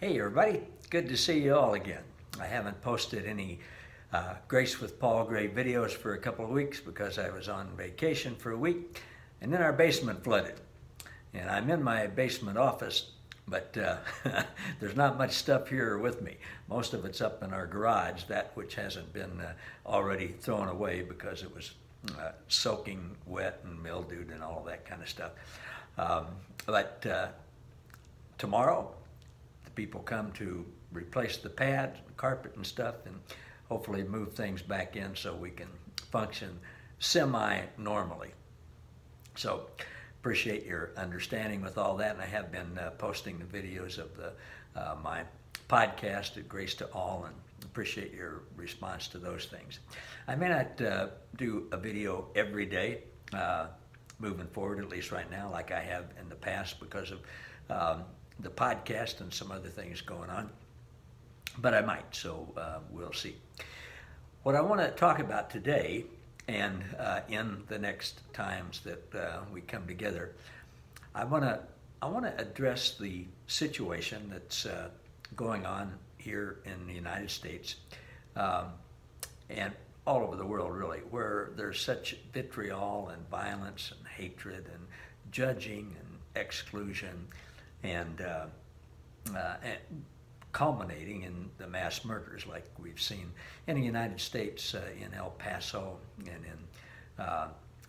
Hey everybody, good to see you all again. I haven't posted any Grace with Paul Gray videos for a couple of weeks because I was on vacation for a week and then our basement flooded. And I'm in my basement office, but there's not much stuff here with me. Most of it's up in our garage, that which hasn't been already thrown away because it was soaking wet and mildewed and all that kind of stuff. But tomorrow, people come to replace the pads, carpet and stuff, and hopefully move things back in so we can function semi-normally. So appreciate your understanding with all that, and I have been posting the videos of my podcast at Grace to All, and appreciate your response to those things. I may not do a video every day moving forward, at least right now, like I have in the past because of the podcast and some other things going on, but I might, so we'll see. What I want to talk about today and in the next times that we come together, I want to address the situation that's going on here in the United States and all over the world, really, where there's such vitriol and violence and hatred and judging and exclusion and culminating in the mass murders like we've seen in the United States, in El Paso and in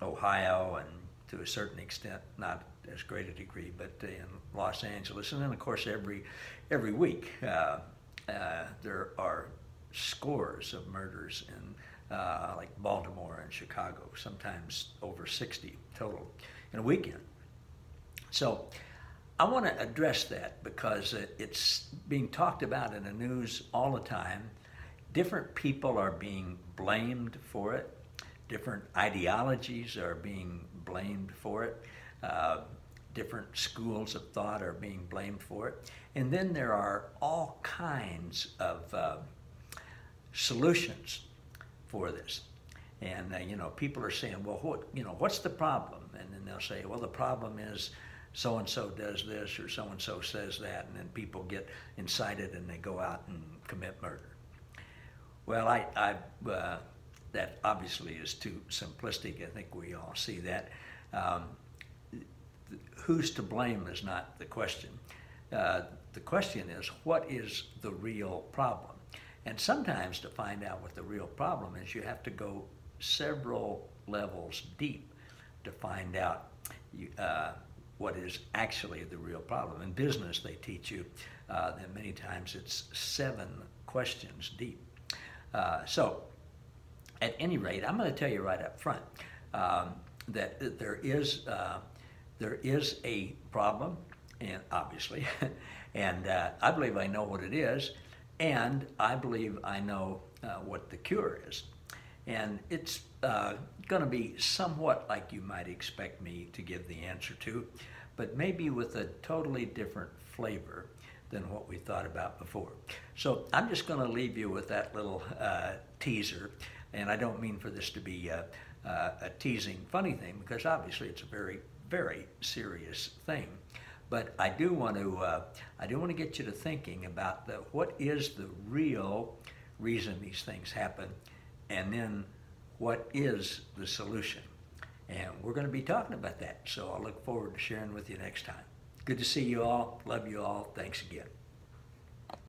Ohio, and to a certain extent, not as great a degree, but in Los Angeles. And then, of course, every week there are scores of murders in like Baltimore and Chicago, sometimes over 60 total in a weekend. So I want to address that because it's being talked about in the news all the time. Different people are being blamed for it. Different ideologies are being blamed for it. Different schools of thought are being blamed for it. And then there are all kinds of solutions for this. And people are saying, well, what's the problem? And then they'll say, well, the problem is so-and-so does this or so-and-so says that, and then people get incited and they go out and commit murder. Well, that obviously is too simplistic. I think we all see that. Who's to blame is not the question. The question is, what is the real problem? And sometimes to find out what the real problem is, you have to go several levels deep to find out what is actually the real problem. In business, they teach you that many times it's 7 questions deep. So, at any rate, I'm going to tell you right up front that there is a problem, and obviously, and I believe I know what it is, and I believe I know what the cure is. And it's going to be somewhat like you might expect me to give the answer to, but maybe with a totally different flavor than what we thought about before. So I'm just going to leave you with that little teaser, and I don't mean for this to be a teasing funny thing, because obviously it's a very, very serious thing. But I do want to get you to thinking about what is the real reason these things happen, and then what is the solution? And we're going to be talking about that. So I look forward to sharing with you next time. Good to see you all. Love you all. Thanks again.